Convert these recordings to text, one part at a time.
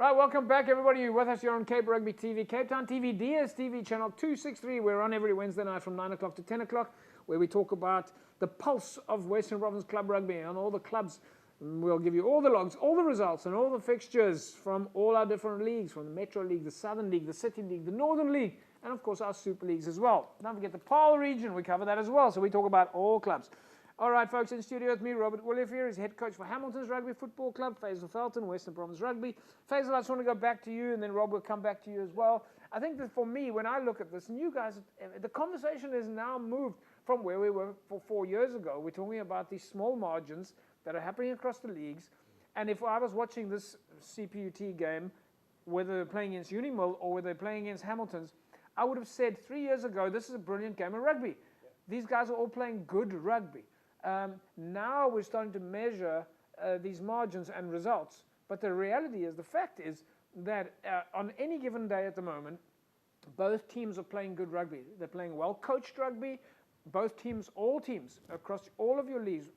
Right, welcome back, everybody. You're with us here on Cape Rugby TV, Cape Town TV, DSTV channel 263. We're on every Wednesday night from 9 o'clock to 10 o'clock, where we talk about the pulse of Western Province Club Rugby and all the clubs. We'll give you all the logs, all the results, and all the fixtures from all our different leagues, from the Metro League, the Southern League, the City League, the Northern League, and of course our Super Leagues as well. Don't forget the PAL region, we cover that as well, so we talk about all clubs. All right, folks, in studio with me, Robert Williff here. He's head coach for Hamiltons Rugby Football Club, Faisal Felton, Western Province Rugby. Faisal, I just want to go back to you, and then Rob will come back to you as well. I think that for me, when I look at this, and you guys, the conversation has now moved from where we were for 4 years ago. We're talking about these small margins that are happening across the leagues. And if I was watching this CPUT game, whether they're playing against Unimill or whether they're playing against Hamiltons, I would have said 3 years ago, this is a brilliant game of rugby. Yeah. These guys are all playing good rugby. Now we're starting to measure these margins and results. But the reality is, the fact is that on any given day at the moment, both teams are playing good rugby. They're playing well-coached rugby. Both teams, all teams across all of your leagues,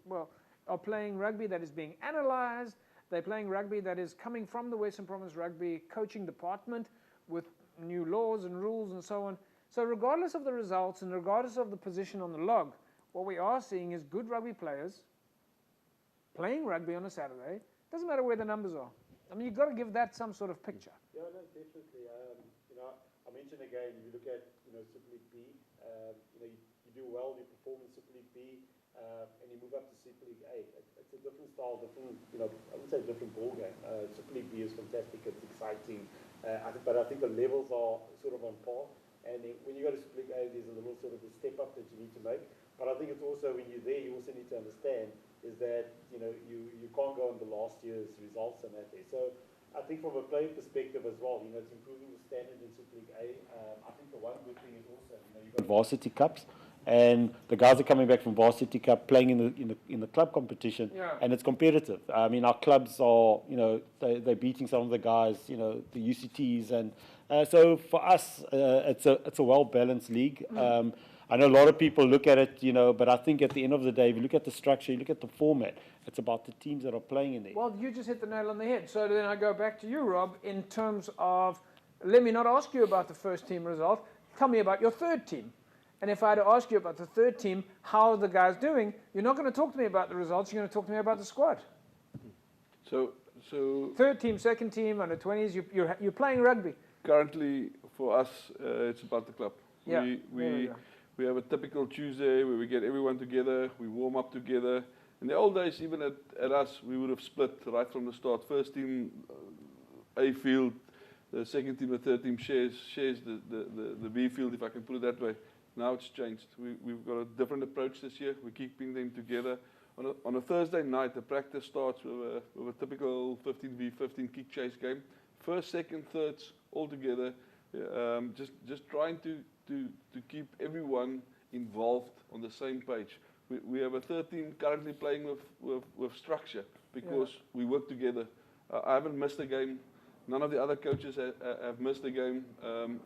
are playing rugby that is being analysed. They're playing rugby that is coming from the Western Province Rugby coaching department with new laws and rules and so on. So regardless of the results and regardless of the position on the log, what we are seeing is good rugby players playing rugby on a Saturday. Doesn't matter where the numbers are. I mean, you've got to give that some sort of picture. Yeah, no, definitely. I mentioned again, if you look at, Super League B, you do well, you perform in Super League B, and you move up to Super League A. It's a different style, different, I would say different ball game. Super League B is fantastic, it's exciting, but I think the levels are sort of on par. And when you go to Super League A, there's a little sort of a step up that you need to make. But I think it's also, when you're there, you also need to understand is that, you can't go on the last year's results and that there. So I think from a player perspective as well, it's improving the standard in Super League A. I think the one good thing is also, you've got varsity cups, and the guys are coming back from varsity cup playing in the club competition, and it's competitive. I mean, our clubs are, they're beating some of the guys, the UCTs, and so for us, it's a well-balanced league. I know a lot of people look at it, but I think at the end of the day, if you look at the structure, you look at the format, it's about the teams that are playing in there. Well, you just hit the nail on the head. So then I go back to you, Rob, in terms of, let me not ask you about the first team result, tell me about your third team. And if I had to ask you about the third team, how are the guys doing, you're not going to talk to me about the results, you're going to talk to me about the squad. So third team, second team, under 20s, you're playing rugby. Currently, for us, it's about the club. Yeah, we have a typical Tuesday where we get everyone together, we warm up together. In the old days, even at us, we would have split right from the start. First team, A field, the second team, the third team shares the B field, if I can put it that way. Now it's changed. We've got a different approach this year. We're keeping them together. On a Thursday night, the practice starts with a typical 15v15 kick chase game. First, second, thirds, all together. Just trying to keep everyone involved on the same page. We have a third team currently playing with structure because we work together. I haven't missed a game. None of the other coaches have missed a game.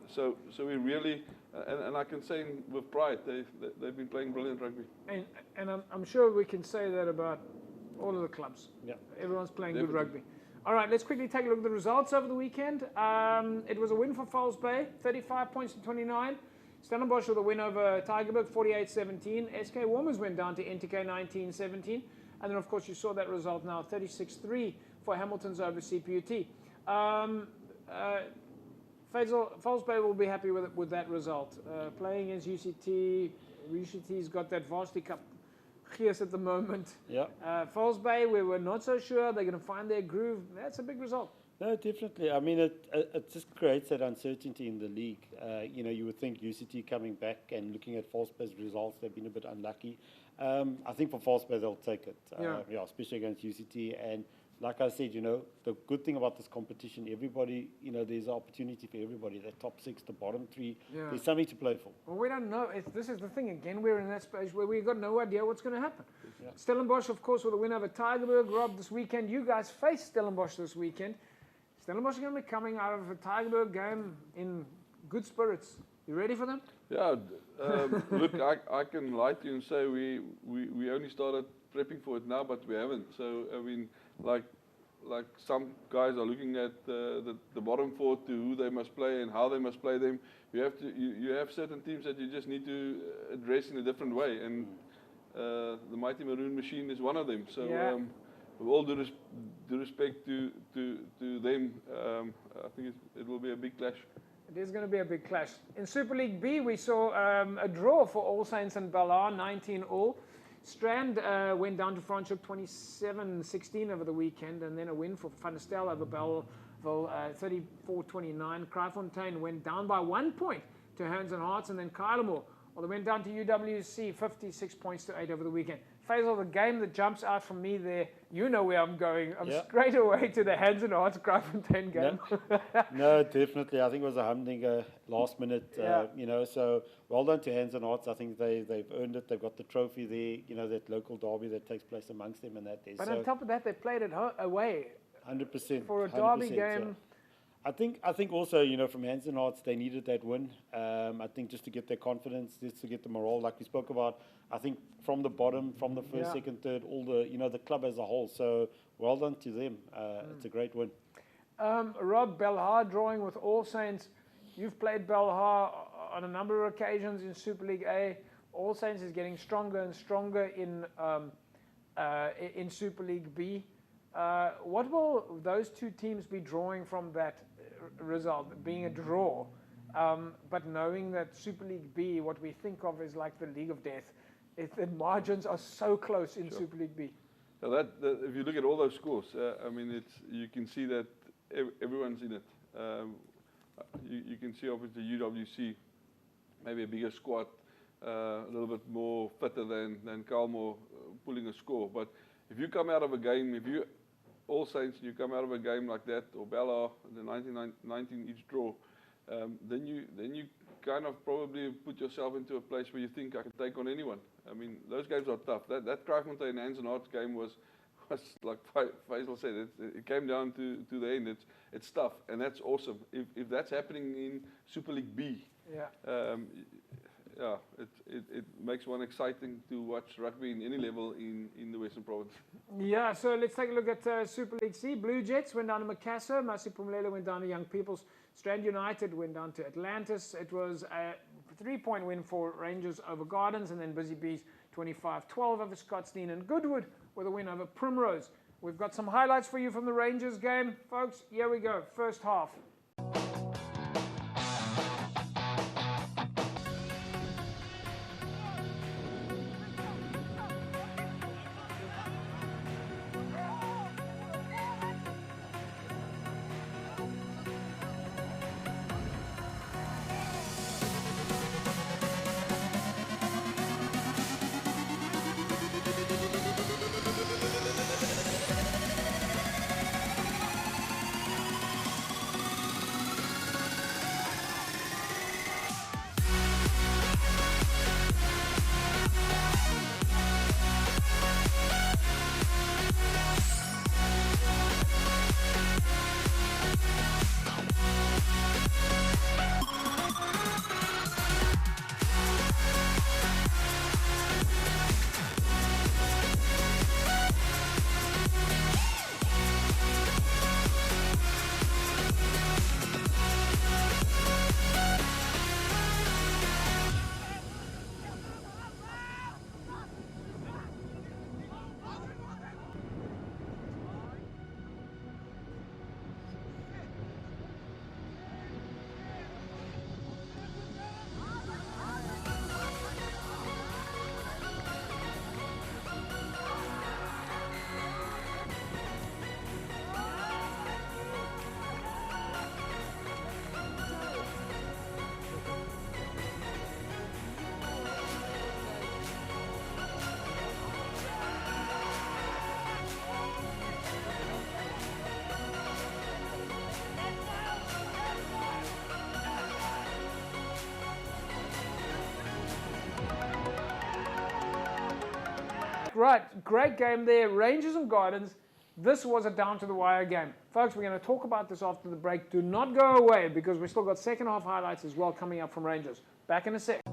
So we really, and I can say with pride, they've been playing brilliant rugby. And I'm sure we can say that about all of the clubs. Yeah. Everyone's playing good rugby. All right, let's quickly take a look at the results over the weekend. It was a win for Falls Bay, 35 points to 29. Stellenbosch with a win over Tygerberg, 48-17. SK Warmers went down to NTK 19-17. And then, of course, you saw that result now, 36-3 for Hamiltons over CPUT. Falls Bay will be happy with that result. Playing against UCT, UCT's got that Varsity Cup gears at the moment. Yeah. Falls Bay, we were not so sure they're going to find their groove. That's a big result. No, definitely. I mean, it just creates that uncertainty in the league. You would think UCT coming back and looking at Falls Bay's results, they've been a bit unlucky. I think for Falls Bay, they'll take it, especially against UCT. And like I said, the good thing about this competition, everybody, there's an opportunity for everybody. The top six, the bottom three, there's something to play for. Well, we don't know. This is the thing. Again, we're in that space where we've got no idea what's going to happen. Yeah. Stellenbosch, of course, with a win over Tygerberg. Rob, this weekend, you guys face Stellenbosch this weekend. Stellenbosch is going to be coming out of a Tygerberg game in good spirits. You ready for them? Yeah. Look, I can lie to you and say we only started prepping for it now, but we haven't. So, I mean, like like some guys are looking at the bottom four to who they must play and how they must play them. You have certain teams that you just need to address in a different way, and the Mighty Maroon Machine is one of them. So with all due respect to them, I think it will be a big clash. It is going to be a big clash. In Super League B, we saw a draw for All Saints and Ballard, 19-all. Strand went down to Franschhoek 27-16 over the weekend, and then a win for Van der Stel over Belleville 34-29. Kraaifontein went down by 1 point to Hands and Hearts, and then Kylemore, well, they went down to UWC 56 points to 8 over the weekend. Faisal, the game that jumps out from me there, you know where I'm going. I'm straight away to the Hands and Hearts Kraaifontein game. No, definitely. I think it was a humdinger last minute, you know, so well done to Hands and Hearts. I think they've earned it. They've got the trophy there, you know, that local derby that takes place amongst them and that. But on top of that, they played it away. 100%. For a derby game. I think also, you know, from Hands and Hearts, they needed that win. I think just to get their confidence, just to get the morale, like we spoke about. I think from the bottom, from the first, second, third, all the, you know, the club as a whole. So well done to them. It's a great win. Rob, Belhar drawing with All Saints. You've played Belhar on a number of occasions in Super League A. All Saints is getting stronger and stronger in Super League B. What will those two teams be drawing from that result, being a draw, but knowing that Super League B, what we think of is like the League of Death, the margins are so close in Super League B. So if you look at all those scores, I mean, you can see that everyone's in it. You can see obviously UWC, maybe a bigger squad, a little bit more fitter than Kylemore pulling a score. But if you come out of a game, if you All Saints, you come out of a game like that, or Bella, the 19 each draw, then you kind of probably put yourself into a place where you think I can take on anyone. I mean, those games are tough. That Kraaifontein Hands and Hearts game was like Faisal said, it came down to the end. It's tough, and that's awesome. If that's happening in Super League B, it makes one exciting to watch rugby in any level in the Western Province. Yeah, so let's take a look at Super League C. Blue Jets went down to Macassar. Masiphumelele went down to Young People's. Strand United went down to Atlantis. It was a 3-point win for Rangers over Gardens, and then Busy Bees 25-12 over Scottsdene, and Goodwood with a win over Primrose. We've got some highlights for you from the Rangers game. Folks, here we go. First half. Right, great game there. Rangers and Gardens. This was a down-to-the-wire game. Folks, we're going to talk about this after the break. Do not go away because we've still got second half highlights as well coming up from Rangers. Back in a sec.